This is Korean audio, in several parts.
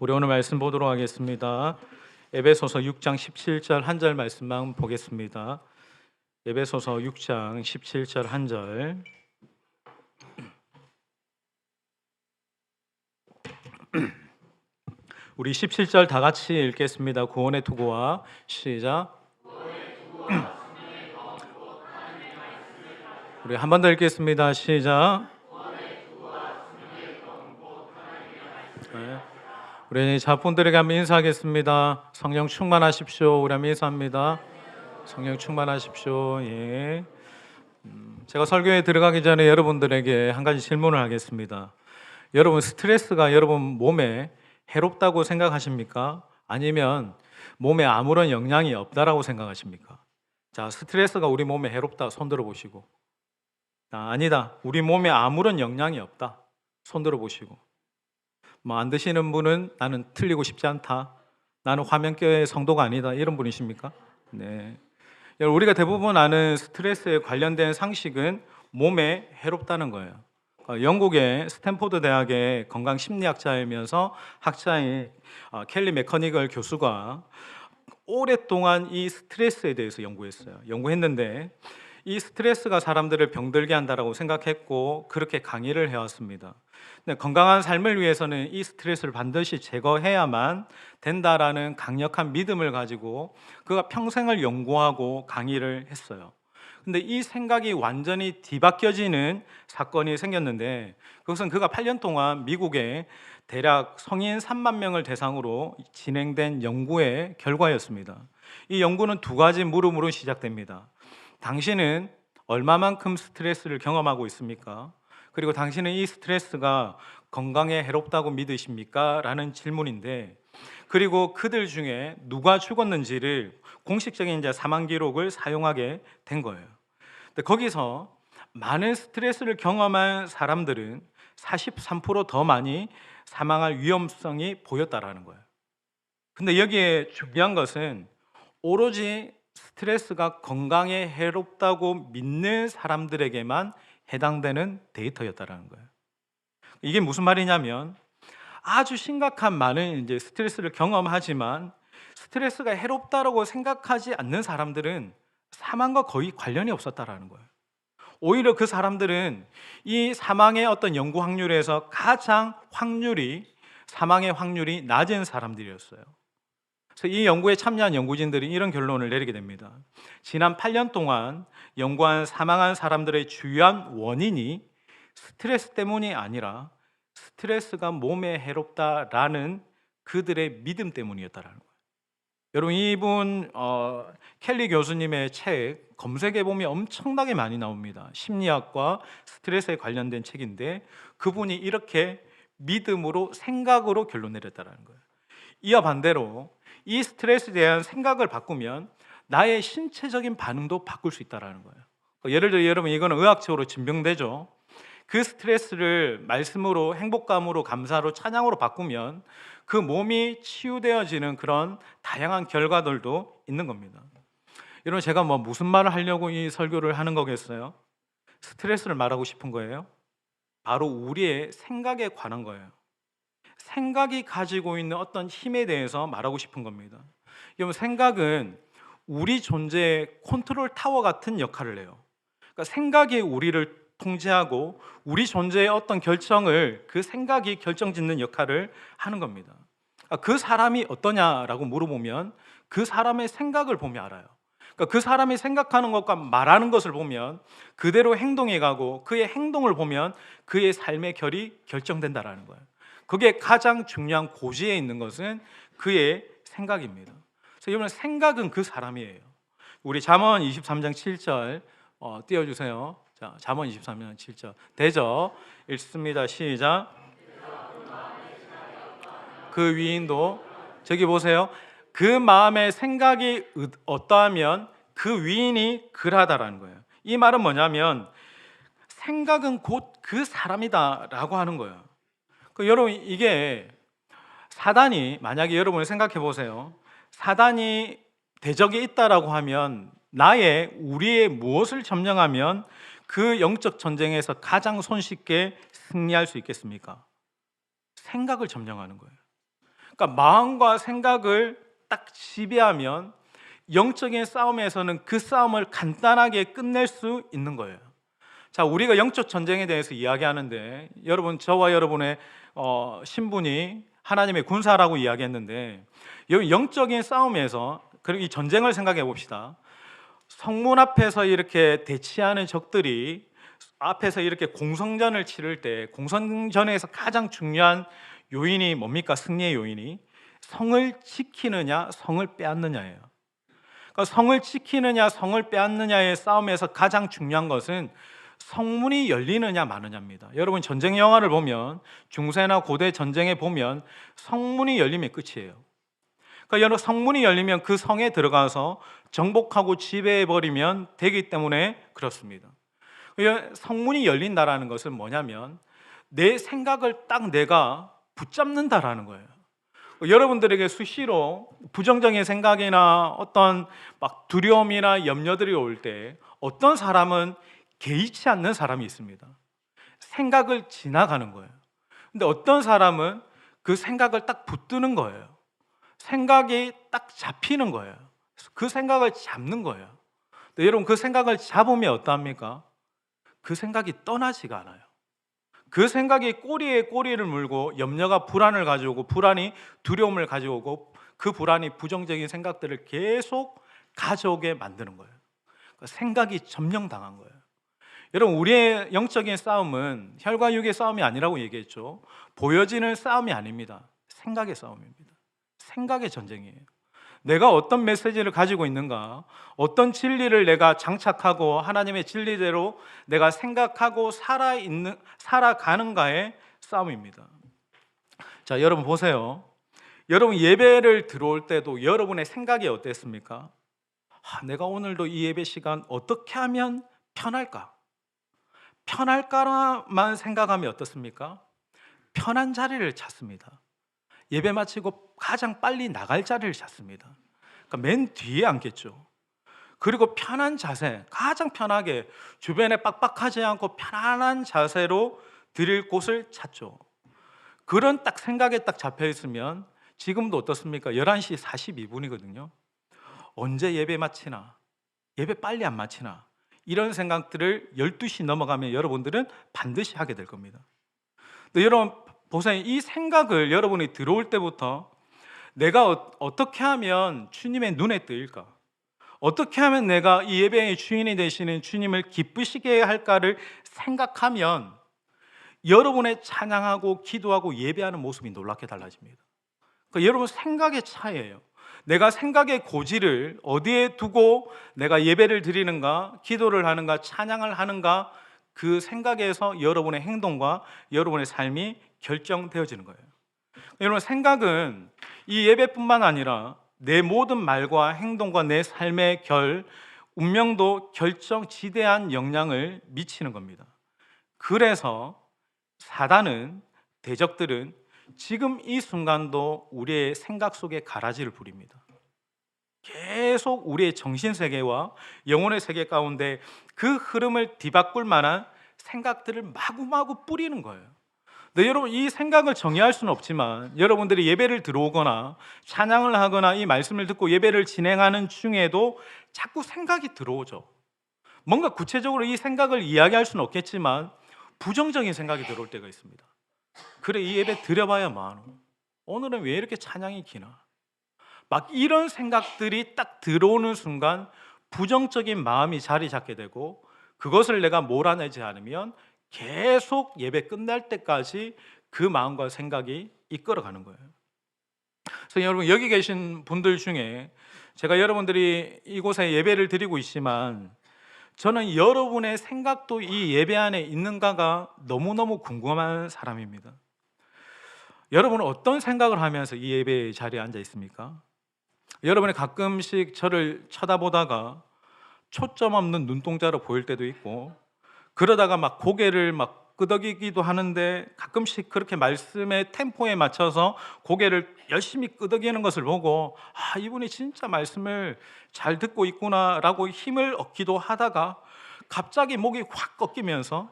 우리 오늘 말씀 보도록 하겠습니다. 에베소서 6장 17절 한 절 말씀만 보겠습니다. 에베소서 6장 17절 한 절. 우리 17절 다 같이 읽겠습니다. 구원의 투구와 시작. 우리 한 번 더 읽겠습니다. 시작. 네. 우리 자분들에게 한번 인사하겠습니다. 성령 충만하십시오. 우리 한번 인사합니다. 성령 충만하십시오. 예. 제가 설교에 들어가기 전에 여러분들에게 한 가지 질문을 하겠습니다. 여러분, 스트레스가 여러분 몸에 해롭다고 생각하십니까? 아니면 몸에 아무런 영향이 없다라고 생각하십니까? 자, 스트레스가 우리 몸에 해롭다 손 들어 보시고. 아니다, 우리 몸에 아무런 영향이 없다 손 들어 보시고. 안 드시는 분은 나는 틀리고 싶지 않다, 나는 화면교회 성도가 아니다, 이런 분이십니까? 네. 우리가 대부분 아는 스트레스에 관련된 상식은 몸에 해롭다는 거예요. 영국의 스탠포드 대학의 건강 심리학자이면서 학자인 켈리 매커니걸 교수가 오랫동안 이 스트레스에 대해서 연구했는데 이 스트레스가 사람들을 병들게 한다라고 생각했고 그렇게 강의를 해왔습니다. 근데 건강한 삶을 위해서는 이 스트레스를 반드시 제거해야만 된다라는 강력한 믿음을 가지고 그가 평생을 연구하고 강의를 했어요. 근데 이 생각이 완전히 뒤바뀌어지는 사건이 생겼는데 그것은 그가 8년 동안 미국에 대략 성인 3만 명을 대상으로 진행된 연구의 결과였습니다. 이 연구는 두 가지 물음으로 시작됩니다. 당신은 얼마만큼 스트레스를 경험하고 있습니까? 그리고 당신은 이 스트레스가 건강에 해롭다고 믿으십니까? 라는 질문인데, 그리고 그들 중에 누가 죽었는지를 공식적인 이제 사망 기록을 사용하게 된 거예요. 근데 거기서 많은 스트레스를 경험한 사람들은 43% 더 많이 사망할 위험성이 보였다라는 거예요. 근데 여기에 중요한 것은 오로지 스트레스가 건강에 해롭다고 믿는 사람들에게만 해당되는 데이터였다라는 거예요. 이게 무슨 말이냐면 아주 심각한 많은 이제 스트레스를 경험하지만 스트레스가 해롭다라고 생각하지 않는 사람들은 사망과 거의 관련이 없었다라는 거예요. 오히려 그 사람들은 이 사망의 어떤 연구 확률에서 가장 사망의 확률이 낮은 사람들이었어요. 그래서 이 연구에 참여한 연구진들이 이런 결론을 내리게 됩니다. 지난 8년 동안 연구한 사망한 사람들의 주요한 원인이 스트레스 때문이 아니라 스트레스가 몸에 해롭다라는 그들의 믿음 때문이었다라는 거예요. 여러분, 이분 켈리 교수님의 책 검색해 보면 엄청나게 많이 나옵니다. 심리학과 스트레스에 관련된 책인데 그분이 이렇게 믿음으로 생각으로 결론 내렸다는 거예요. 이와 반대로 이 스트레스에 대한 생각을 바꾸면 나의 신체적인 반응도 바꿀 수 있다는 거예요. 예를 들어 여러분, 이거는 의학적으로 증명되죠. 그 스트레스를 말씀으로, 행복감으로, 감사로, 찬양으로 바꾸면 그 몸이 치유되어지는 그런 다양한 결과들도 있는 겁니다. 여러분, 제가 무슨 말을 하려고 이 설교를 하는 거겠어요? 스트레스를 말하고 싶은 거예요. 바로 우리의 생각에 관한 거예요. 생각이 가지고 있는 어떤 힘에 대해서 말하고 싶은 겁니다. 여러분, 생각은 우리 존재의 컨트롤 타워 같은 역할을 해요. 그러니까 생각이 우리를 통제하고 우리 존재의 어떤 결정을 그 생각이 결정짓는 역할을 하는 겁니다. 그 사람이 어떠냐라고 물어보면 그 사람의 생각을 보면 알아요. 그러니까 그 사람이 생각하는 것과 말하는 것을 보면 그대로 행동해 가고 그의 행동을 보면 그의 삶의 결이 결정된다라는 거예요. 그게 가장 중요한 고지에 있는 것은 그의 생각입니다. 그래서 여러분, 생각은 그 사람이에요. 우리 잠언 23장 7절 띄워주세요. 자, 잠언 23장 7절 대저 읽습니다. 시작. 그 위인도, 저기 보세요. 그 마음의 생각이 어떠하면 그 위인이 그러하다라는 거예요. 이 말은 뭐냐면 생각은 곧 그 사람이다라고 하는 거예요. 여러분, 이게 사단이, 만약에 여러분이 생각해 보세요. 사단이 대적에 있다라고 하면 우리의 무엇을 점령하면 그 영적 전쟁에서 가장 손쉽게 승리할 수 있겠습니까? 생각을 점령하는 거예요. 그러니까 마음과 생각을 딱 지배하면 영적인 싸움에서는 그 싸움을 간단하게 끝낼 수 있는 거예요. 자, 우리가 영적 전쟁에 대해서 이야기하는데 여러분, 저와 여러분의 신분이 하나님의 군사라고 이야기했는데, 여기 영적인 싸움에서, 그리고 이 전쟁을 생각해 봅시다. 성문 앞에서 이렇게 대치하는 적들이 앞에서 이렇게 공성전을 치를 때, 공성전에서 가장 중요한 요인이 뭡니까? 승리의 요인이 성을 지키느냐 성을 빼앗느냐예요. 그러니까 성을 지키느냐 성을 빼앗느냐의 싸움에서 가장 중요한 것은 성문이 열리느냐 마느냐입니다. 여러분, 전쟁 영화를 보면, 중세나 고대 전쟁에 보면 성문이 열리면 끝이에요. 그러니까 여러분, 성문이 열리면 그 성에 들어가서 정복하고 지배해버리면 되기 때문에 그렇습니다. 성문이 열린다라는 것은 뭐냐면 내 생각을 딱 내가 붙잡는다라는 거예요. 여러분들에게 수시로 부정적인 생각이나 어떤 막 두려움이나 염려들이 올 때 어떤 사람은 개의치 않는 사람이 있습니다. 생각을 지나가는 거예요. 근데 어떤 사람은 그 생각을 딱 붙드는 거예요. 생각이 딱 잡히는 거예요. 그 생각을 잡는 거예요. 근데 여러분, 그 생각을 잡으면 어떠합니까? 그 생각이 떠나지가 않아요. 그 생각이 꼬리에 꼬리를 물고 염려가 불안을 가져오고, 불안이 두려움을 가져오고, 그 불안이 부정적인 생각들을 계속 가져오게 만드는 거예요. 그러니까 생각이 점령당한 거예요. 여러분, 우리의 영적인 싸움은 혈과 육의 싸움이 아니라고 얘기했죠. 보여지는 싸움이 아닙니다. 생각의 싸움입니다. 생각의 전쟁이에요. 내가 어떤 메시지를 가지고 있는가, 어떤 진리를 내가 장착하고 하나님의 진리대로 내가 생각하고 살아가는가의 싸움입니다. 자, 여러분 보세요. 여러분, 예배를 들어올 때도 여러분의 생각이 어땠습니까? 내가 오늘도 이 예배 시간 어떻게 하면 편할까? 편할까만 생각하면 어떻습니까? 편한 자리를 찾습니다. 예배 마치고 가장 빨리 나갈 자리를 찾습니다. 그러니까 맨 뒤에 앉겠죠. 그리고 편한 자세, 가장 편하게 주변에 빡빡하지 않고 편안한 자세로 드릴 곳을 찾죠. 그런 딱 생각에 딱 잡혀 있으면 지금도 어떻습니까? 11시 42분이거든요. 언제 예배 마치나? 예배 빨리 안 마치나? 이런 생각들을 12시 넘어가면 여러분들은 반드시 하게 될 겁니다. 근데 여러분 보세요. 이 생각을 여러분이 들어올 때부터 내가 어떻게 하면 주님의 눈에 띄일까? 어떻게 하면 내가 이 예배의 주인이 되시는 주님을 기쁘시게 할까를 생각하면 여러분의 찬양하고 기도하고 예배하는 모습이 놀랍게 달라집니다. 그러니까 여러분, 생각의 차이예요. 내가 생각의 고지를 어디에 두고 내가 예배를 드리는가, 기도를 하는가, 찬양을 하는가, 그 생각에서 여러분의 행동과 여러분의 삶이 결정되어지는 거예요. 여러분, 생각은 이 예배뿐만 아니라 내 모든 말과 행동과 내 삶의 운명도 결정지대한 영향을 미치는 겁니다. 그래서 사단은, 대적들은 지금 이 순간도 우리의 생각 속에 가라지를 부립니다. 계속 우리의 정신세계와 영혼의 세계 가운데 그 흐름을 뒤바꿀 만한 생각들을 마구마구 뿌리는 거예요. 네, 여러분, 이 생각을 정의할 수는 없지만 여러분들이 예배를 들어오거나 찬양을 하거나 이 말씀을 듣고 예배를 진행하는 중에도 자꾸 생각이 들어오죠. 뭔가 구체적으로 이 생각을 이야기할 수는 없겠지만 부정적인 생각이 들어올 때가 있습니다. 그래, 이 예배 드려봐야 뭐하노? 오늘은 왜 이렇게 찬양이 기나? 막 이런 생각들이 딱 들어오는 순간 부정적인 마음이 자리 잡게 되고, 그것을 내가 몰아내지 않으면 계속 예배 끝날 때까지 그 마음과 생각이 이끌어가는 거예요. 그래서 여러분, 여기 계신 분들 중에 제가 여러분들이 이곳에 예배를 드리고 있지만 저는 여러분의 생각도 이 예배 안에 있는가가 너무너무 궁금한 사람입니다. 여러분은 어떤 생각을 하면서 이 예배 자리에 앉아 있습니까? 여러분이 가끔씩 저를 쳐다보다가 초점 없는 눈동자로 보일 때도 있고, 그러다가 막 고개를 막 끄덕이기도 하는데 가끔씩 그렇게 말씀의 템포에 맞춰서 고개를 열심히 끄덕이는 것을 보고 이분이 진짜 말씀을 잘 듣고 있구나라고 힘을 얻기도 하다가 갑자기 목이 확 꺾이면서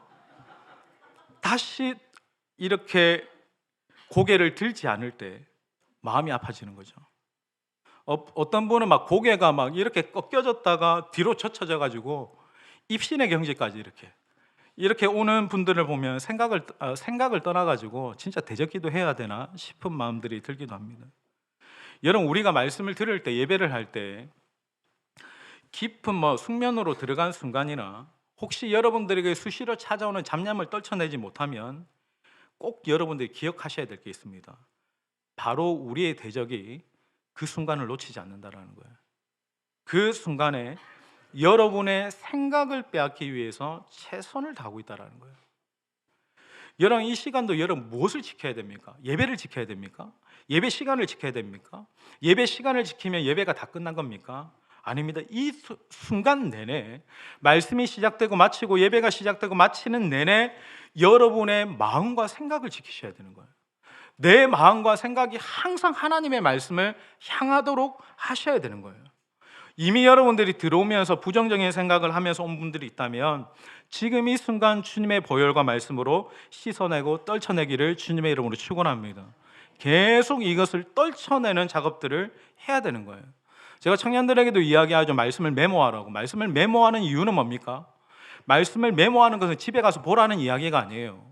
다시 이렇게 고개를 들지 않을 때 마음이 아파지는 거죠. 어떤 분은 막 고개가 막 이렇게 꺾여졌다가 뒤로 젖혀져 가지고 입신의 경지까지 이렇게 오는 분들을 보면 생각을 떠나 가지고 진짜 대적기도 해야 되나 싶은 마음들이 들기도 합니다. 여러분, 우리가 말씀을 들을 때, 예배를 할 때 깊은 숙면으로 들어간 순간이나 혹시 여러분들에게 수시로 찾아오는 잡념을 떨쳐내지 못하면 꼭 여러분들이 기억하셔야 될 게 있습니다. 바로 우리의 대적이 그 순간을 놓치지 않는다라는 거예요. 그 순간에 여러분의 생각을 빼앗기 위해서 최선을 다하고 있다라는 거예요. 여러분, 이 시간도 여러분 무엇을 지켜야 됩니까? 예배를 지켜야 됩니까? 예배 시간을 지켜야 됩니까? 예배 시간을 지키면 예배가 다 끝난 겁니까? 아닙니다. 이 순간 내내 말씀이 시작되고 마치고 예배가 시작되고 마치는 내내 여러분의 마음과 생각을 지키셔야 되는 거예요. 내 마음과 생각이 항상 하나님의 말씀을 향하도록 하셔야 되는 거예요. 이미 여러분들이 들어오면서 부정적인 생각을 하면서 온 분들이 있다면 지금 이 순간 주님의 보혈과 말씀으로 씻어내고 떨쳐내기를 주님의 이름으로 축원합니다. 계속 이것을 떨쳐내는 작업들을 해야 되는 거예요. 제가 청년들에게도 이야기하죠. 말씀을 메모하라고. 말씀을 메모하는 이유는 뭡니까? 말씀을 메모하는 것은 집에 가서 보라는 이야기가 아니에요.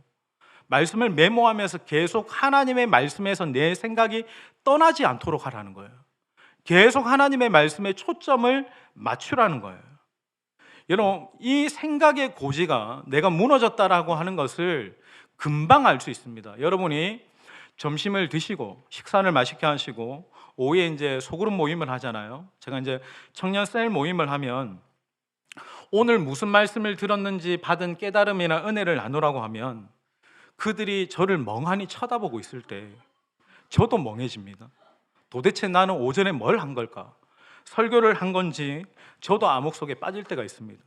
말씀을 메모하면서 계속 하나님의 말씀에서 내 생각이 떠나지 않도록 하라는 거예요. 계속 하나님의 말씀에 초점을 맞추라는 거예요. 여러분, 이 생각의 고지가 내가 무너졌다라고 하는 것을 금방 알 수 있습니다. 여러분이 점심을 드시고 식사를 맛있게 하시고 오후에 이제 소그룹 모임을 하잖아요. 제가 이제 청년 셀 모임을 하면 오늘 무슨 말씀을 들었는지 받은 깨달음이나 은혜를 나누라고 하면 그들이 저를 멍하니 쳐다보고 있을 때 저도 멍해집니다. 도대체 나는 오전에 뭘 한 걸까? 설교를 한 건지 저도 암흑 속에 빠질 때가 있습니다.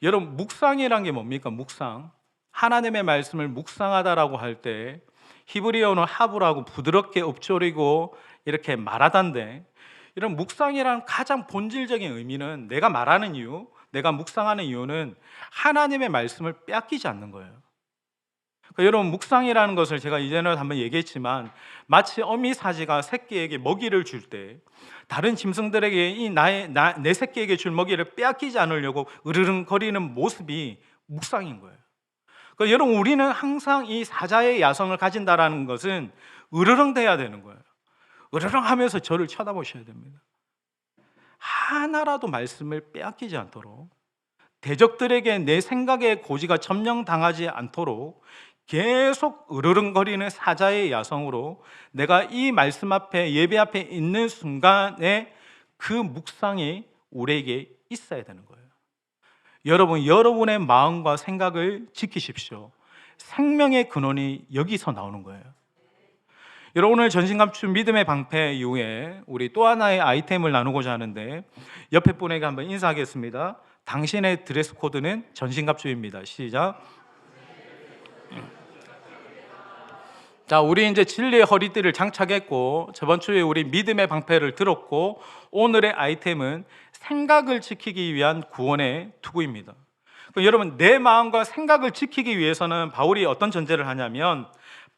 여러분, 묵상이란 게 뭡니까? 묵상. 하나님의 말씀을 묵상하다라고 할 때 히브리어는 하부라고 부드럽게 읊조리고 이렇게 말하던데, 이런 묵상이란 가장 본질적인 의미는 내가 말하는 이유, 내가 묵상하는 이유는 하나님의 말씀을 빼앗기지 않는 거예요. 그러니까 여러분, 묵상이라는 것을 제가 이전에 한번 얘기했지만 마치 어미사지가 새끼에게 먹이를 줄 때 다른 짐승들에게 내 새끼에게 줄 먹이를 빼앗기지 않으려고 으르렁거리는 모습이 묵상인 거예요. 그러니까 여러분, 우리는 항상 이 사자의 야성을 가진다라는 것은 으르렁대야 되는 거예요. 으르렁하면서 저를 쳐다보셔야 됩니다. 하나라도 말씀을 빼앗기지 않도록, 대적들에게 내 생각의 고지가 점령당하지 않도록 계속 으르렁거리는 사자의 야성으로 내가 이 말씀 앞에, 예배 앞에 있는 순간에 그 묵상이 우리에게 있어야 되는 거예요. 여러분, 여러분의 마음과 생각을 지키십시오. 생명의 근원이 여기서 나오는 거예요. 여러분, 오늘 전신갑주 믿음의 방패 이후에 우리 또 하나의 아이템을 나누고자 하는데 옆에 분에게 한번 인사하겠습니다. 당신의 드레스 코드는 전신갑주입니다. 시작. 자, 우리 이제 진리의 허리띠를 장착했고 저번 주에 우리 믿음의 방패를 들었고 오늘의 아이템은 생각을 지키기 위한 구원의 투구입니다. 그럼 여러분, 내 마음과 생각을 지키기 위해서는 바울이 어떤 전제를 하냐면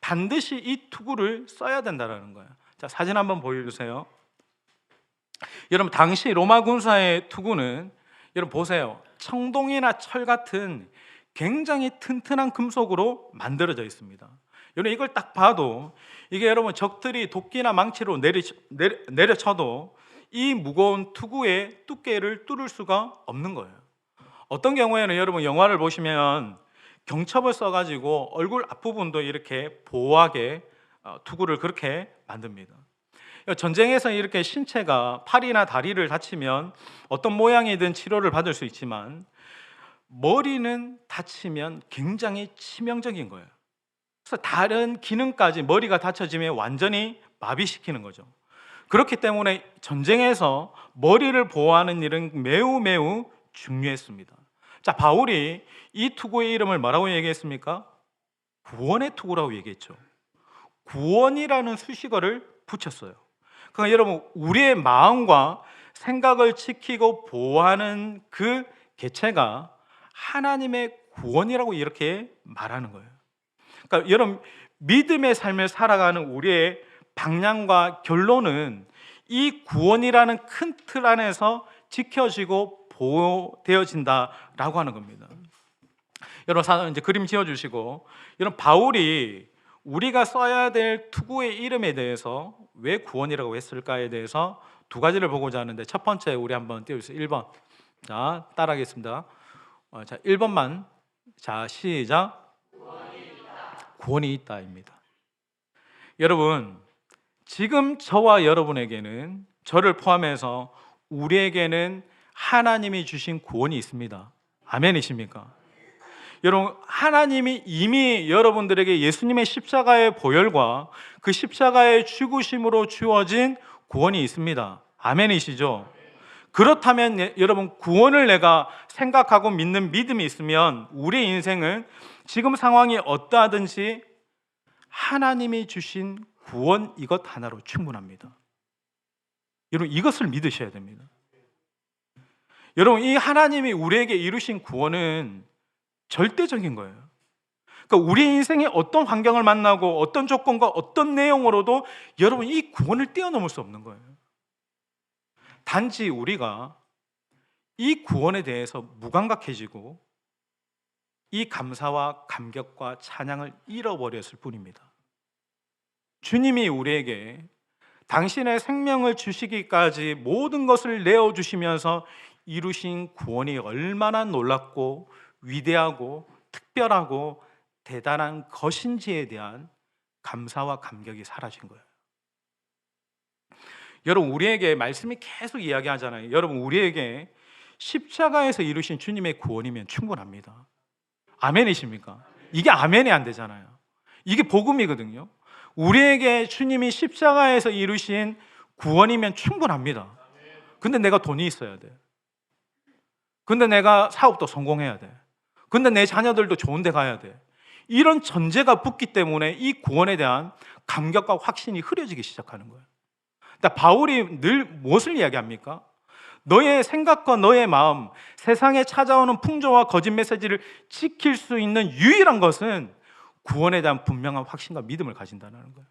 반드시 이 투구를 써야 된다는 거예요. 자, 사진 한번 보여주세요. 여러분, 당시 로마 군사의 투구는 여러분 보세요. 청동이나 철 같은 굉장히 튼튼한 금속으로 만들어져 있습니다. 여러분, 이걸 딱 봐도 이게 여러분 적들이 도끼나 망치로 내려쳐도 이 무거운 투구의 두께를 뚫을 수가 없는 거예요. 어떤 경우에는 여러분 영화를 보시면 경첩을 써가지고 얼굴 앞부분도 이렇게 보호하게 투구를 그렇게 만듭니다. 전쟁에서 이렇게 신체가 팔이나 다리를 다치면 어떤 모양이든 치료를 받을 수 있지만 머리는 다치면 굉장히 치명적인 거예요. 그래서 다른 기능까지 머리가 다쳐지면 완전히 마비시키는 거죠. 그렇기 때문에 전쟁에서 머리를 보호하는 일은 매우 매우 중요했습니다. 자, 바울이 이 투구의 이름을 뭐라고 얘기했습니까? 구원의 투구라고 얘기했죠. 구원이라는 수식어를 붙였어요. 그러니까 여러분, 우리의 마음과 생각을 지키고 보호하는 그 개체가 하나님의 구원이라고 이렇게 말하는 거예요. 그러니까 여러분, 믿음의 삶을 살아가는 우리의 방향과 결론은 이 구원이라는 큰 틀 안에서 지켜지고 보호되어진다라고 하는 겁니다. 여러분 이제 그림 지어주시고, 여러분 바울이 우리가 써야 될 투구의 이름에 대해서 왜 구원이라고 했을까에 대해서 두 가지를 보고자 하는데, 첫 번째 우리 한번 띄워주세요. 1번. 자, 따라하겠습니다. 자, 1번만. 자, 시작. 구원이 있다입니다. 여러분, 지금 저와 여러분에게는, 저를 포함해서 우리에게는 하나님이 주신 구원이 있습니다. 아멘이십니까? 여러분, 하나님이 이미 여러분들에게 예수님의 십자가의 보혈과 그 십자가의 죽으심으로 주어진 구원이 있습니다. 아멘이시죠? 그렇다면 여러분, 구원을 내가 생각하고 믿는 믿음이 있으면 우리의 인생은 지금 상황이 어떠하든지 하나님이 주신 구원 이것 하나로 충분합니다. 여러분, 이것을 믿으셔야 됩니다. 여러분, 이 하나님이 우리에게 이루신 구원은 절대적인 거예요. 그러니까 우리 인생에 어떤 환경을 만나고 어떤 조건과 어떤 내용으로도 여러분 이 구원을 뛰어넘을 수 없는 거예요. 단지 우리가 이 구원에 대해서 무감각해지고 이 감사와 감격과 찬양을 잃어버렸을 뿐입니다. 주님이 우리에게 당신의 생명을 주시기까지 모든 것을 내어주시면서 이루신 구원이 얼마나 놀랍고 위대하고 특별하고 대단한 것인지에 대한 감사와 감격이 사라진 거예요. 여러분, 우리에게 말씀이 계속 이야기하잖아요. 여러분, 우리에게 십자가에서 이루신 주님의 구원이면 충분합니다. 아멘이십니까? 이게 아멘이 안 되잖아요. 이게 복음이거든요. 우리에게 주님이 십자가에서 이루신 구원이면 충분합니다. 근데 내가 돈이 있어야 돼. 근데 내가 사업도 성공해야 돼. 근데 내 자녀들도 좋은 데 가야 돼. 이런 전제가 붙기 때문에 이 구원에 대한 감격과 확신이 흐려지기 시작하는 거예요. 그러니까 바울이 늘 무엇을 이야기합니까? 너의 생각과 너의 마음, 세상에 찾아오는 풍조와 거짓 메시지를 지킬 수 있는 유일한 것은 구원에 대한 분명한 확신과 믿음을 가진다는 거예요.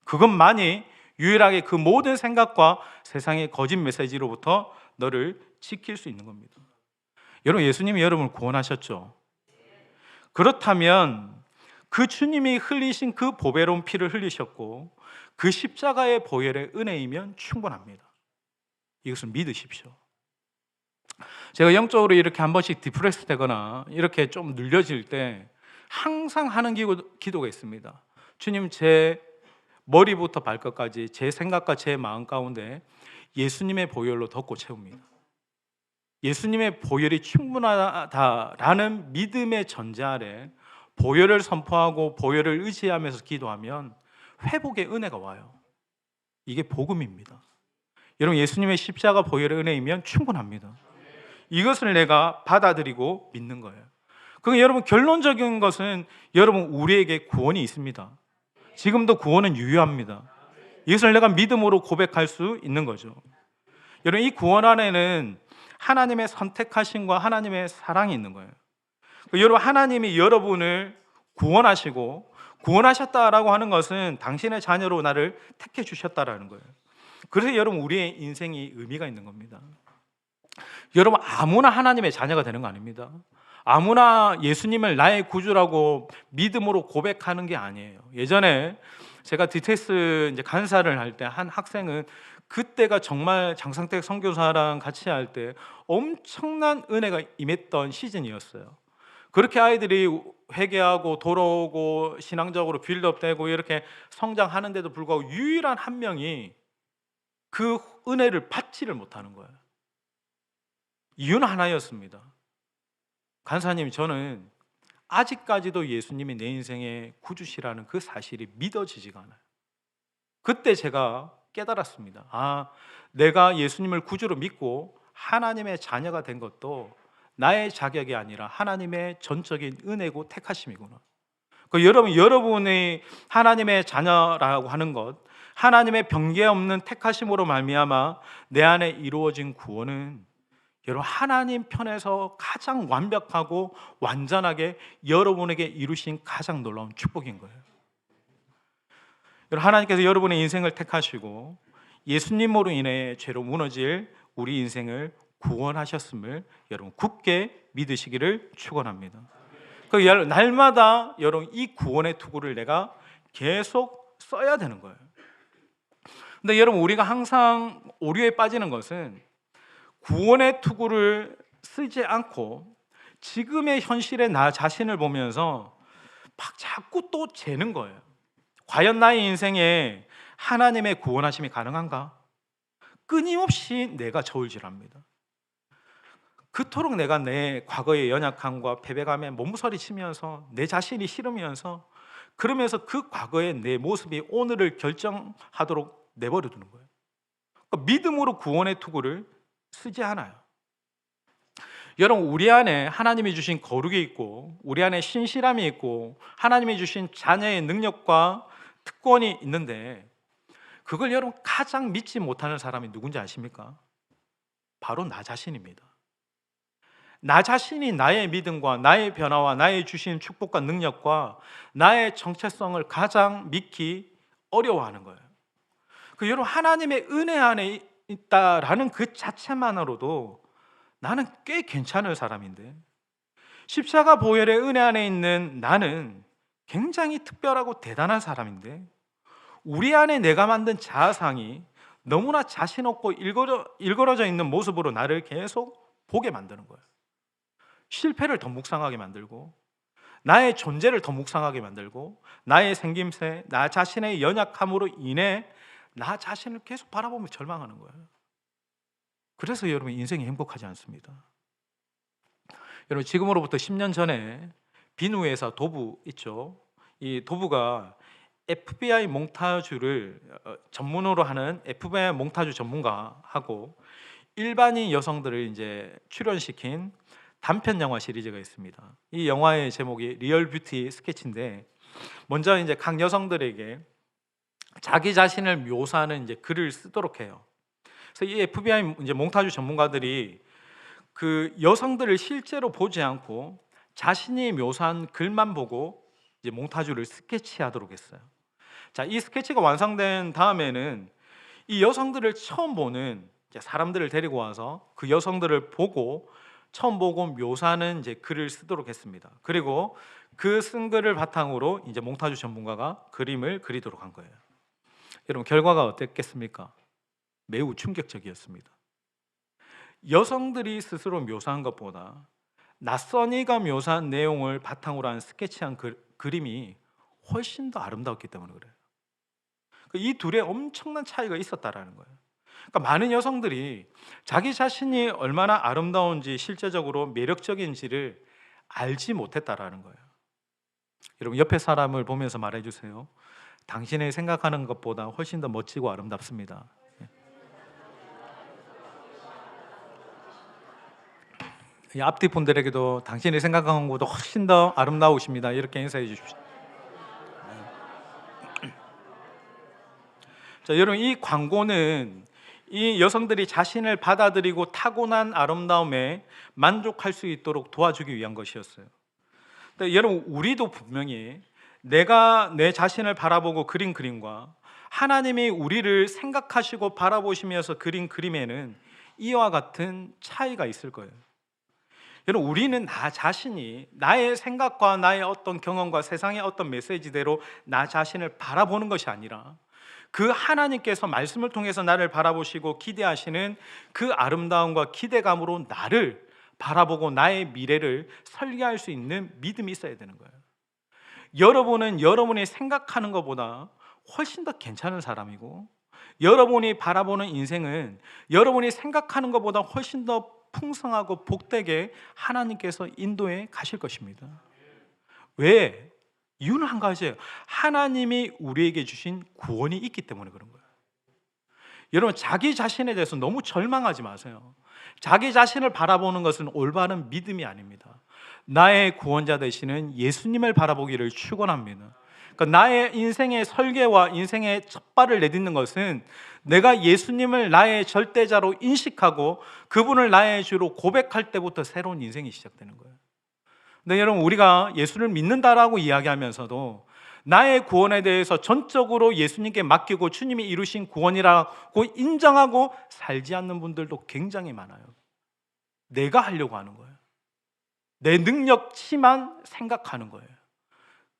그것만이 유일하게 그 모든 생각과 세상의 거짓 메시지로부터 너를 지킬 수 있는 겁니다. 여러분, 예수님이 여러분을 구원하셨죠? 그렇다면 그 주님이 흘리신 그 보배로운 피를 흘리셨고 그 십자가의 보혈의 은혜이면 충분합니다. 이것을 믿으십시오. 제가 영적으로 이렇게 한 번씩 디프레스 되거나 이렇게 좀 눌려질 때 항상 하는 기도가 있습니다. 주님, 제 머리부터 발끝까지 제 생각과 제 마음 가운데 예수님의 보혈로 덮고 채웁니다. 예수님의 보혈이 충분하다라는 믿음의 전제 아래 보혈을 선포하고 보혈을 의지하면서 기도하면 회복의 은혜가 와요. 이게 복음입니다. 여러분, 예수님의 십자가 보혈의 은혜이면 충분합니다. 이것을 내가 받아들이고 믿는 거예요. 그럼 여러분, 결론적인 것은 여러분, 우리에게 구원이 있습니다. 지금도 구원은 유효합니다. 이것을 내가 믿음으로 고백할 수 있는 거죠. 여러분, 이 구원 안에는 하나님의 선택하심과 하나님의 사랑이 있는 거예요. 여러분, 하나님이 여러분을 구원하시고 구원하셨다라고 하는 것은 당신의 자녀로 나를 택해 주셨다라는 거예요. 그래서 여러분, 우리의 인생이 의미가 있는 겁니다. 여러분, 아무나 하나님의 자녀가 되는 거 아닙니다. 아무나 예수님을 나의 구주라고 믿음으로 고백하는 게 아니에요. 예전에 제가 디테스 이제 간사를 할 때 한 학생은 그때가 정말 장상택 선교사랑 같이 할 때 엄청난 은혜가 임했던 시즌이었어요. 그렇게 아이들이 회개하고 돌아오고 신앙적으로 빌드업되고 이렇게 성장하는데도 불구하고 유일한 한 명이 그 은혜를 받지를 못하는 거예요. 이유는 하나였습니다. 간사님, 저는 아직까지도 예수님이 내 인생의 구주시라는 그 사실이 믿어지지가 않아요. 그때 제가 깨달았습니다. 아, 내가 예수님을 구주로 믿고 하나님의 자녀가 된 것도 나의 자격이 아니라 하나님의 전적인 은혜고 택하심이구나. 여러분이 하나님의 자녀라고 하는 것, 하나님의 변개 없는 택하심으로 말미암아 내 안에 이루어진 구원은 여러분, 하나님 편에서 가장 완벽하고 완전하게 여러분에게 이루신 가장 놀라운 축복인 거예요. 하나님께서 여러분의 인생을 택하시고 예수님으로 인해 죄로 무너질 우리 인생을 구원하셨음을 여러분 굳게 믿으시기를 축원합니다. 그 날마다 여러분 이 구원의 투구를 내가 계속 써야 되는 거예요. 근데 여러분 우리가 항상 오류에 빠지는 것은 구원의 투구를 쓰지 않고 지금의 현실의 나 자신을 보면서 막 자꾸 또 재는 거예요. 과연 나의 인생에 하나님의 구원하심이 가능한가? 끊임없이 내가 저울질합니다. 그토록 내가 내 과거의 연약함과 패배감에 몸서리치면서 내 자신이 싫으면서 그러면서 그 과거의 내 모습이 오늘을 결정하도록 내버려 두는 거예요. 그러니까 믿음으로 구원의 투구를 쓰지 않아요. 여러분 우리 안에 하나님이 주신 거룩이 있고 우리 안에 신실함이 있고 하나님이 주신 자녀의 능력과 특권이 있는데 그걸 여러분 가장 믿지 못하는 사람이 누군지 아십니까? 바로 나 자신입니다. 나 자신이 나의 믿음과 나의 변화와 나의 주신 축복과 능력과 나의 정체성을 가장 믿기 어려워하는 거예요. 여러분 하나님의 은혜 안에 있다라는 그 자체만으로도 나는 꽤 괜찮은 사람인데 십자가 보혈의 은혜 안에 있는 나는 굉장히 특별하고 대단한 사람인데 우리 안에 내가 만든 자아상이 너무나 자신 없고 일그러져 있는 모습으로 나를 계속 보게 만드는 거예요. 실패를 더 묵상하게 만들고 나의 존재를 더 묵상하게 만들고 나의 생김새, 나 자신의 연약함으로 인해 나 자신을 계속 바라보며 절망하는 거예요. 그래서 여러분 인생이 행복하지 않습니다. 여러분 지금으로부터 10년 전에 비누 회사 도부 있죠. 이 도부가 FBI 몽타주를 전문으로 하는 FBI 몽타주 전문가하고 일반인 여성들을 이제 출연시킨 단편 영화 시리즈가 있습니다. 이 영화의 제목이 리얼 뷰티 스케치인데 먼저 이제 각 여성들에게 자기 자신을 묘사하는 이제 글을 쓰도록 해요. 그래서 이 FBI 이제 몽타주 전문가들이 그 여성들을 실제로 보지 않고 자신이 묘사한 글만 보고 이제 몽타주를 스케치하도록 했어요. 자, 이 스케치가 완성된 다음에는 이 여성들을 처음 보는 사람들을 데리고 와서 그 여성들을 보고 처음 보고 묘사하는 이제 글을 쓰도록 했습니다. 그리고 그 쓴 글을 바탕으로 이제 몽타주 전문가가 그림을 그리도록 한 거예요. 여러분 결과가 어땠겠습니까? 매우 충격적이었습니다. 여성들이 스스로 묘사한 것보다 낯선이가 묘사한 내용을 바탕으로 한 스케치한 그림이 훨씬 더 아름다웠기 때문에 그래요. 이 둘의 엄청난 차이가 있었다라는 거예요. 그러니까 많은 여성들이 자기 자신이 얼마나 아름다운지 실제적으로 매력적인지를 알지 못했다라는 거예요. 여러분 옆에 사람을 보면서 말해주세요. 당신이 생각하는 것보다 훨씬 더 멋지고 아름답습니다. 이 앞뒤 분들에게도 당신이 생각하는 것보다 훨씬 더 아름다우십니다. 이렇게 인사해 주십시오. 자, 여러분 이 광고는 이 여성들이 자신을 받아들이고 타고난 아름다움에 만족할 수 있도록 도와주기 위한 것이었어요. 근데 여러분 우리도 분명히 내가 내 자신을 바라보고 그린 그림과 하나님이 우리를 생각하시고 바라보시면서 그린 그림에는 이와 같은 차이가 있을 거예요. 여러분 우리는 나 자신이 나의 생각과 나의 어떤 경험과 세상의 어떤 메시지대로 나 자신을 바라보는 것이 아니라 그 하나님께서 말씀을 통해서 나를 바라보시고 기대하시는 그 아름다움과 기대감으로 나를 바라보고 나의 미래를 설계할 수 있는 믿음이 있어야 되는 거예요. 여러분은 여러분이 생각하는 것보다 훨씬 더 괜찮은 사람이고 여러분이 바라보는 인생은 여러분이 생각하는 것보다 훨씬 더 풍성하고 복되게 하나님께서 인도해 가실 것입니다. 왜? 이유는 한 가지예요. 하나님이 우리에게 주신 구원이 있기 때문에 그런 거예요. 여러분 자기 자신에 대해서 너무 절망하지 마세요. 자기 자신을 바라보는 것은 올바른 믿음이 아닙니다. 나의 구원자 되시는 예수님을 바라보기를 축원합니다. 그러니까 나의 인생의 설계와 인생의 첫 발을 내딛는 것은 내가 예수님을 나의 절대자로 인식하고 그분을 나의 주로 고백할 때부터 새로운 인생이 시작되는 거예요. 근데 여러분 우리가 예수를 믿는다라고 이야기하면서도 나의 구원에 대해서 전적으로 예수님께 맡기고 주님이 이루신 구원이라고 인정하고 살지 않는 분들도 굉장히 많아요. 내가 하려고 하는 거예요. 내 능력치만 생각하는 거예요.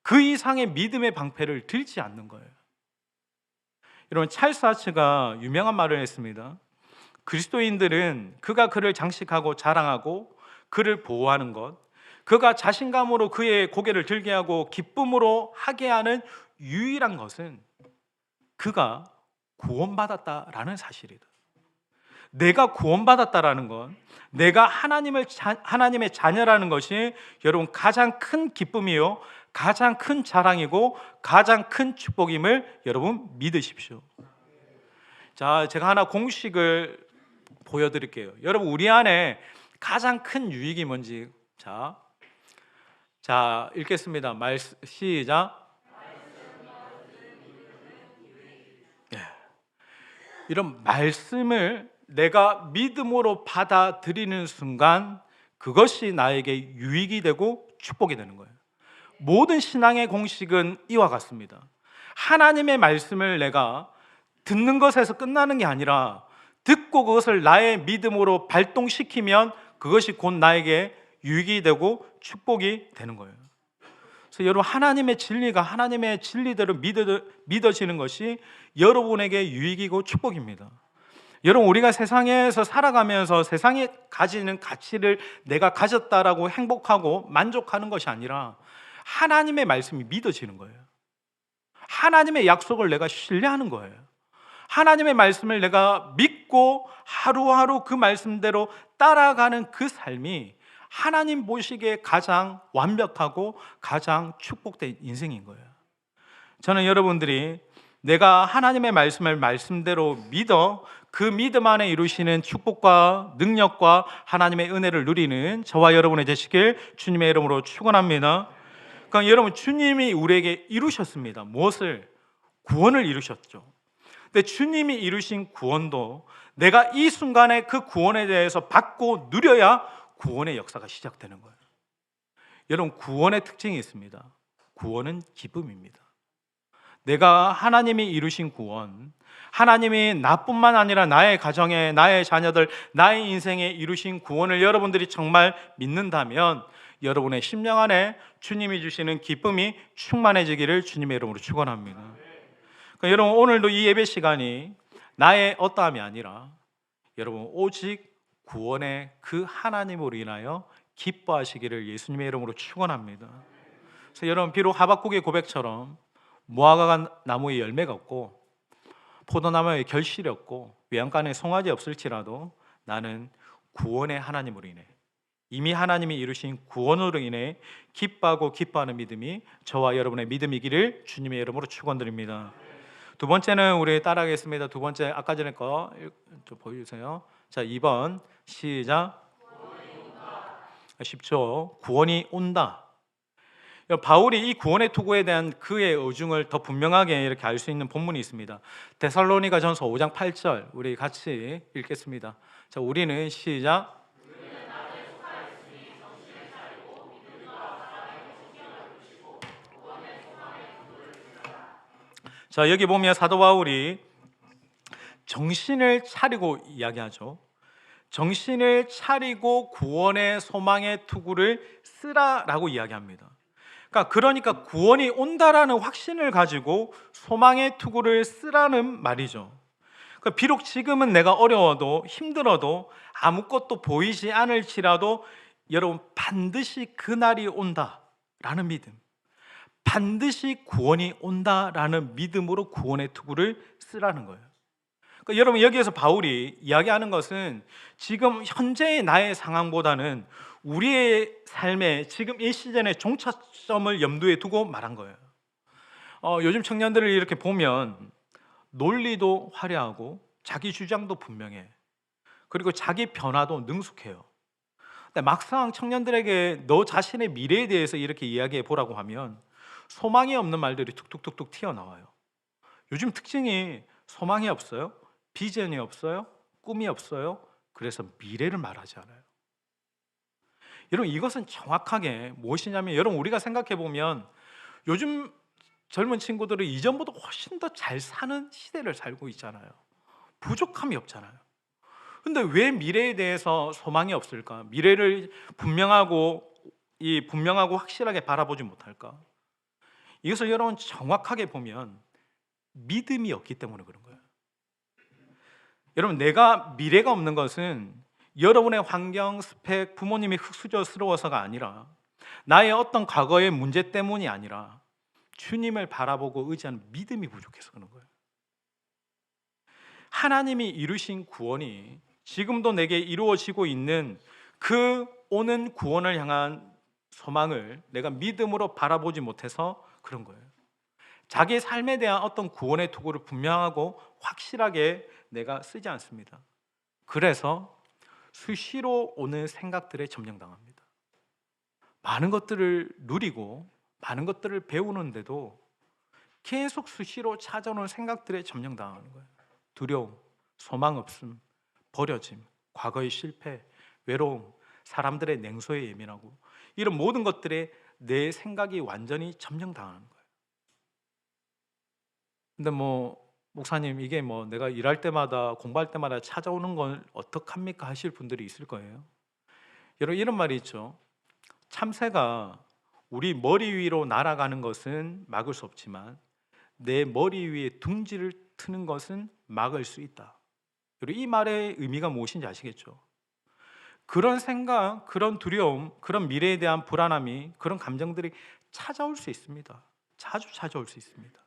그 이상의 믿음의 방패를 들지 않는 거예요. 여러분, 찰스 하츠가 유명한 말을 했습니다. 그리스도인들은 그가 그를 장식하고 자랑하고 그를 보호하는 것, 그가 자신감으로 그의 고개를 들게 하고 기쁨으로 하게 하는 유일한 것은 그가 구원받았다라는 사실이다. 내가 구원받았다라는 건, 내가 하나님의 자녀라는 것이 여러분 가장 큰 기쁨이요, 가장 큰 자랑이고 가장 큰 축복임을 여러분 믿으십시오. 자, 제가 하나 공식을 보여드릴게요. 여러분, 우리 안에 가장 큰 유익이 뭔지 자 읽겠습니다. 시작. 이런 말씀을 내가 믿음으로 받아들이는 순간 그것이 나에게 유익이 되고 축복이 되는 거예요. 모든 신앙의 공식은 이와 같습니다. 하나님의 말씀을 내가 듣는 것에서 끝나는 게 아니라 듣고 그것을 나의 믿음으로 발동시키면 그것이 곧 나에게 유익이 되고 축복이 되는 거예요. 그래서 여러분, 하나님의 진리가 하나님의 진리대로 믿어지는 것이 여러분에게 유익이고 축복입니다. 여러분, 우리가 세상에서 살아가면서 세상에 가지는 가치를 내가 가졌다라고 행복하고 만족하는 것이 아니라 하나님의 말씀이 믿어지는 거예요. 하나님의 약속을 내가 신뢰하는 거예요. 하나님의 말씀을 내가 믿고 하루하루 그 말씀대로 따라가는 그 삶이 하나님 보시기에 가장 완벽하고 가장 축복된 인생인 거예요. 저는 여러분들이 내가 하나님의 말씀을 말씀대로 믿어 그 믿음 안에 이루시는 축복과 능력과 하나님의 은혜를 누리는 저와 여러분이 되시길 주님의 이름으로 축원합니다. 그러니까 여러분, 주님이 우리에게 이루셨습니다. 무엇을? 구원을 이루셨죠. 근데 주님이 이루신 구원도 내가 이 순간에 그 구원에 대해서 받고 누려야 구원의 역사가 시작되는 거예요. 여러분, 구원의 특징이 있습니다. 구원은 기쁨입니다. 내가 하나님이 이루신 구원, 하나님이 나뿐만 아니라 나의 가정에, 나의 자녀들, 나의 인생에 이루신 구원을 여러분들이 정말 믿는다면 여러분의 심령 안에 주님이 주시는 기쁨이 충만해지기를 주님의 이름으로 축원합니다. 그러니까 여러분, 오늘도 이 예배 시간이 나의 어떠함이 아니라 여러분 오직 구원의 그 하나님으로 인하여 기뻐하시기를 예수님의 이름으로 축원합니다. 그래서 여러분, 비록 하박국의 고백처럼 무화과 나무에 열매가 없고 포도나무에 결실이 없고 외양간에 송아지 없을지라도 나는 구원의 하나님으로 인해, 이미 하나님이 이루신 구원으로 인해 기뻐하고 기뻐하는 믿음이 저와 여러분의 믿음이기를 주님의 이름으로 축원드립니다. 두 번째는 우리 따라하겠습니다. 두 번째, 아까 전에 거 좀 보여주세요. 자, 2번 시작. 쉽죠? 구원이 온다. 바울이 이 구원의 투구에 대한 그의 의중을 더 분명하게 이렇게 알 수 있는 본문이 있습니다. 데살로니가전서 5장 8절 우리 같이 읽겠습니다. 자, 우리는 시작. 자, 여기 보면 사도 바울이 정신을 차리고 이야기하죠. 정신을 차리고 구원의 소망의 투구를 쓰라라고 이야기합니다. 그러니까 구원이 온다라는 확신을 가지고 소망의 투구를 쓰라는 말이죠. 비록 지금은 내가 어려워도 힘들어도 아무것도 보이지 않을지라도 여러분, 반드시 그날이 온다라는 믿음, 반드시 구원이 온다라는 믿음으로 구원의 투구를 쓰라는 거예요. 그러니까 여러분, 여기에서 바울이 이야기하는 것은 지금 현재의 나의 상황보다는 우리의 삶에 지금 이 시즌의 종착점을 염두에 두고 말한 거예요. 요즘 청년들을 이렇게 보면 논리도 화려하고 자기 주장도 분명해. 그리고 자기 변화도 능숙해요. 근데 막상 청년들에게 너 자신의 미래에 대해서 이렇게 이야기해 보라고 하면 소망이 없는 말들이 툭툭툭툭 튀어나와요. 요즘 특징이 소망이 없어요, 비전이 없어요, 꿈이 없어요. 그래서 미래를 말하지 않아요. 여러분, 이것은 정확하게 무엇이냐면, 여러분, 우리가 생각해 보면 요즘 젊은 친구들은 이전보다 훨씬 더 잘 사는 시대를 살고 있잖아요. 부족함이 없잖아요. 근데 왜 미래에 대해서 소망이 없을까? 미래를 분명하고 확실하게 바라보지 못할까? 이것을 여러분 정확하게 보면 믿음이 없기 때문에 그런 거예요. 여러분, 내가 미래가 없는 것은 여러분의 환경, 스펙, 부모님이 흙수저스러워서가 아니라 나의 어떤 과거의 문제 때문이 아니라 주님을 바라보고 의지하는 믿음이 부족해서 그런 거예요. 하나님이 이루신 구원이 지금도 내게 이루어지고 있는 그 오는 구원을 향한 소망을 내가 믿음으로 바라보지 못해서 그런 거예요. 자기의 삶에 대한 어떤 구원의 도구를 분명하고 확실하게 내가 쓰지 않습니다. 그래서 수시로 오는 생각들에 점령당합니다. 많은 것들을 누리고 많은 것들을 배우는데도 계속 수시로 찾아오는 생각들에 점령당하는 거예요. 두려움, 소망 없음, 버려짐, 과거의 실패, 외로움, 사람들의 냉소에 예민하고 이런 모든 것들에 내 생각이 완전히 점령당하는 거예요. 근데 목사님, 이게 내가 일할 때마다 공부할 때마다 찾아오는 건 어떡합니까 하실 분들이 있을 거예요. 여러분, 이런 말이 있죠. 참새가 우리 머리 위로 날아가는 것은 막을 수 없지만 내 머리 위에 둥지를 트는 것은 막을 수 있다. 그리고 이 말의 의미가 무엇인지 아시겠죠? 그런 생각, 그런 두려움, 그런 미래에 대한 불안함이, 그런 감정들이 찾아올 수 있습니다. 자주 찾아올 수 있습니다.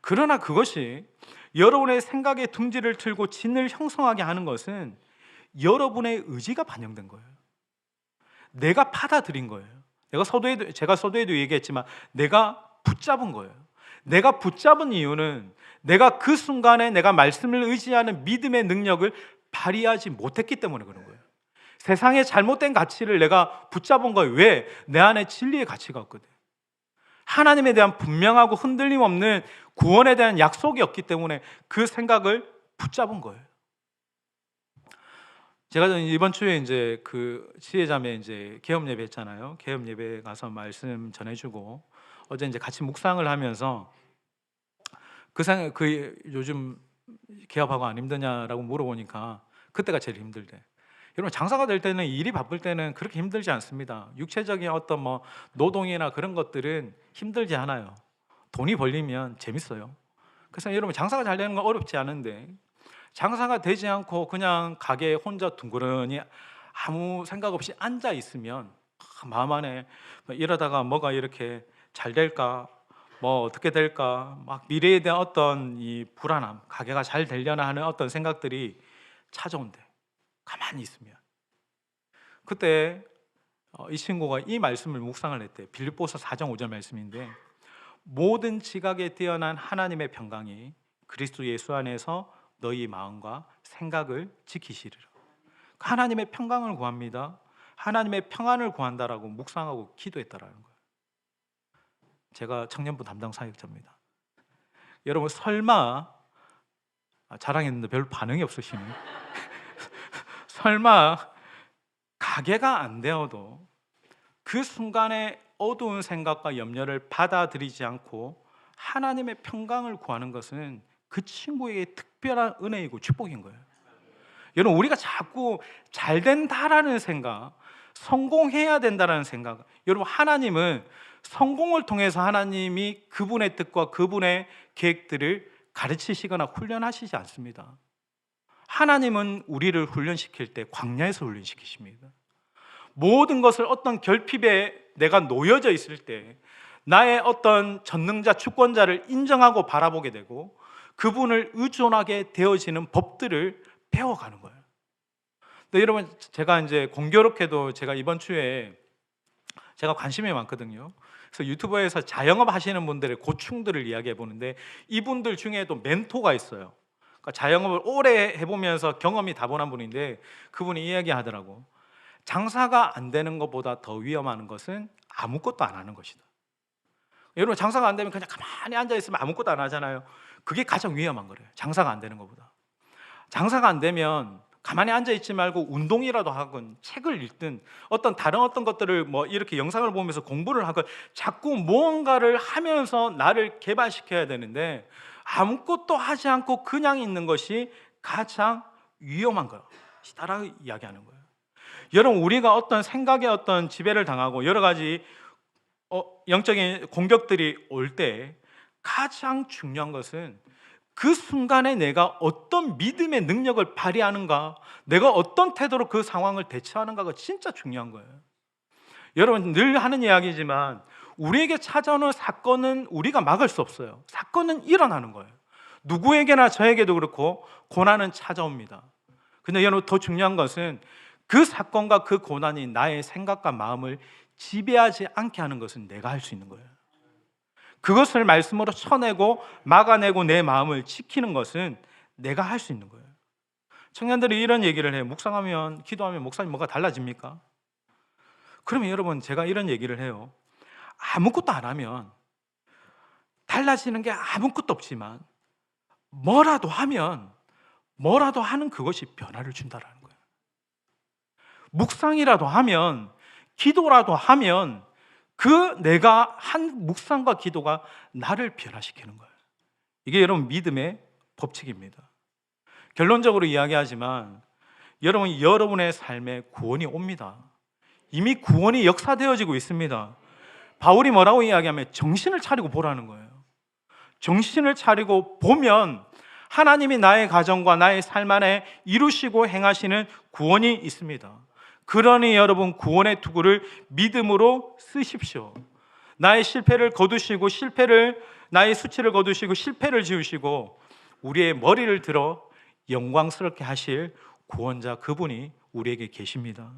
그러나 그것이 여러분의 생각의 둥지를 틀고 진을 형성하게 하는 것은 여러분의 의지가 반영된 거예요. 내가 받아들인 거예요. 제가 서두에도 얘기했지만 내가 붙잡은 거예요. 내가 붙잡은 이유는 내가 그 순간에 내가 말씀을 의지하는 믿음의 능력을 발휘하지 못했기 때문에 그런 거예요. 세상의 잘못된 가치를 내가 붙잡은 거예요. 왜? 내 안에 진리의 가치가 없거든. 하나님에 대한 분명하고 흔들림 없는 구원에 대한 약속이 없기 때문에 그 생각을 붙잡은 거예요. 제가 이번 주에 이제 그 지혜자매 이제 개업 예배 했잖아요. 개업 예배 가서 말씀 전해주고 어제 이제 같이 묵상을 하면서 요즘 개업하고 안 힘드냐라고 물어보니까 그때가 제일 힘들대. 여러분, 장사가 될 때는, 일이 바쁠 때는 그렇게 힘들지 않습니다. 육체적인 어떤 노동이나 그런 것들은 힘들지 않아요. 돈이 벌리면 재밌어요. 그래서 여러분, 장사가 잘 되는 건 어렵지 않은데 장사가 되지 않고 그냥 가게에 혼자 둥그러니 아무 생각 없이 앉아 있으면 마음 안에 이러다가 뭐가 이렇게 잘 될까, 어떻게 될까, 막 미래에 대한 어떤 이 불안함, 가게가 잘 되려나 하는 어떤 생각들이 찾아온대. 가만히 있으면. 그때 이 친구가 이 말씀을 묵상을 했대. 빌립보서 4장 5절 말씀인데, 모든 지각에 뛰어난 하나님의 평강이 그리스도 예수 안에서 너희 마음과 생각을 지키시리라. 하나님의 평강을 구합니다. 하나님의 평안을 구한다라고 묵상하고 기도했다라는 거예요. 제가 청년부 담당 사역자입니다. 여러분, 설마 자랑했는데 별 반응이 없으시네요. 설마 가게가 안 되어도 그 순간에 어두운 생각과 염려를 받아들이지 않고 하나님의 평강을 구하는 것은 그 친구에게 특별한 은혜이고 축복인 거예요. 여러분, 우리가 자꾸 잘 된다라는 생각, 성공해야 된다라는 생각, 여러분, 하나님은 성공을 통해서 하나님이 그분의 뜻과 그분의 계획들을 가르치시거나 훈련하시지 않습니다. 하나님은 우리를 훈련시킬 때 광야에서 훈련시키십니다. 모든 것을 어떤 결핍에 내가 놓여져 있을 때 나의 어떤 전능자, 주권자를 인정하고 바라보게 되고 그분을 의존하게 되어지는 법들을 배워가는 거예요. 근데 여러분, 제가 이제 공교롭게도 제가 이번 주에 제가 관심이 많거든요. 그래서 유튜브에서 자영업 하시는 분들의 고충들을 이야기해 보는데 이분들 중에도 멘토가 있어요. 그러니까 자영업을 오래 해보면서 경험이 다분한 분인데 그분이 이야기하더라고. 장사가 안 되는 것보다 더 위험한 것은 아무것도 안 하는 것이다. 여러분, 장사가 안 되면 그냥 가만히 앉아 있으면 아무것도 안 하잖아요. 그게 가장 위험한 거래요. 장사가 안 되는 것보다. 장사가 안 되면 가만히 앉아 있지 말고 운동이라도 하건 책을 읽든 어떤 다른 어떤 것들을 뭐 이렇게 영상을 보면서 공부를 하건 자꾸 무언가를 하면서 나를 개발시켜야 되는데 아무것도 하지 않고 그냥 있는 것이 가장 위험한 것이다라고 이야기하는 거예요. 여러분, 우리가 어떤 생각에 어떤 지배를 당하고 여러 가지 영적인 공격들이 올 때 가장 중요한 것은 그 순간에 내가 어떤 믿음의 능력을 발휘하는가, 내가 어떤 태도로 그 상황을 대처하는가가 진짜 중요한 거예요. 여러분, 늘 하는 이야기지만 우리에게 찾아오는 사건은 우리가 막을 수 없어요. 사건은 일어나는 거예요. 누구에게나 저에게도 그렇고 고난은 찾아옵니다. 근데 여러분, 더 중요한 것은 그 사건과 그 고난이 나의 생각과 마음을 지배하지 않게 하는 것은 내가 할 수 있는 거예요. 그것을 말씀으로 쳐내고 막아내고 내 마음을 지키는 것은 내가 할 수 있는 거예요. 청년들이 이런 얘기를 해요. 묵상하면, 기도하면 목사님 뭐가 달라집니까? 그러면 여러분, 제가 이런 얘기를 해요. 아무것도 안 하면 달라지는 게 아무것도 없지만 뭐라도 하면 뭐라도 하는 그것이 변화를 준다라는 거예요. 묵상이라도 하면, 기도라도 하면 그 내가 한 묵상과 기도가 나를 변화시키는 거예요. 이게 여러분 믿음의 법칙입니다. 결론적으로 이야기하지만 여러분, 여러분의 삶에 구원이 옵니다. 이미 구원이 역사되어지고 있습니다. 바울이 뭐라고 이야기하면 정신을 차리고 보라는 거예요. 정신을 차리고 보면 하나님이 나의 가정과 나의 삶 안에 이루시고 행하시는 구원이 있습니다. 그러니 여러분, 구원의 투구를 믿음으로 쓰십시오. 나의 실패를 거두시고 나의 수치를 거두시고 실패를 지우시고 우리의 머리를 들어 영광스럽게 하실 구원자, 그분이 우리에게 계십니다.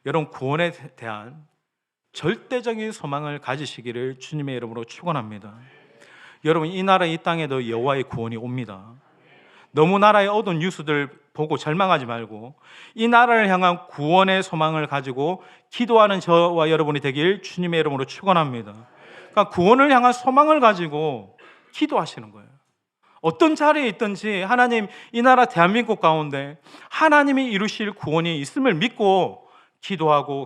여러분, 구원에 대한 절대적인 소망을 가지시기를 주님의 이름으로 축원합니다. 여러분, 이 나라 이 땅에도 여호와의 구원이 옵니다. 너무 나라의 어두운 뉴스들 보고 절망하지 말고 이 나라를 향한 구원의 소망을 가지고 기도하는 저와 여러분이 되길 주님의 이름으로 축원합니다. 그러니까 구원을 향한 소망을 가지고 기도하시는 거예요. 어떤 자리에 있든지 하나님, 이 나라 대한민국 가운데 하나님이 이루실 구원이 있음을 믿고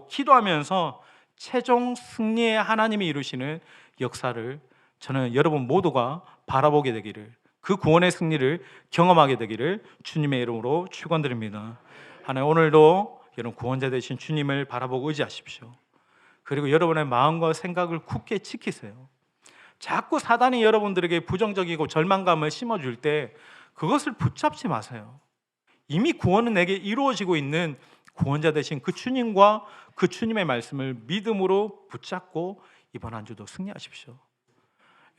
기도하면서 최종 승리의 하나님이 이루시는 역사를 저는 여러분 모두가 바라보게 되기를, 그 구원의 승리를 경험하게 되기를 주님의 이름으로 축원드립니다. 하나님, 오늘도 여러분 구원자 되신 주님을 바라보고 의지하십시오. 그리고 여러분의 마음과 생각을 굳게 지키세요. 자꾸 사단이 여러분들에게 부정적이고 절망감을 심어줄 때 그것을 붙잡지 마세요. 이미 구원은 내게 이루어지고 있는 구원자 되신 그 주님과 그 주님의 말씀을 믿음으로 붙잡고 이번 한 주도 승리하십시오.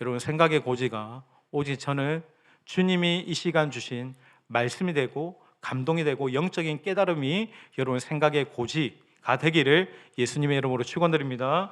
여러분, 생각의 고지가 오직 저는 주님이 이 시간 주신 말씀이 되고 감동이 되고 영적인 깨달음이 여러분 생각의 고지가 되기를 예수님의 이름으로 축원드립니다.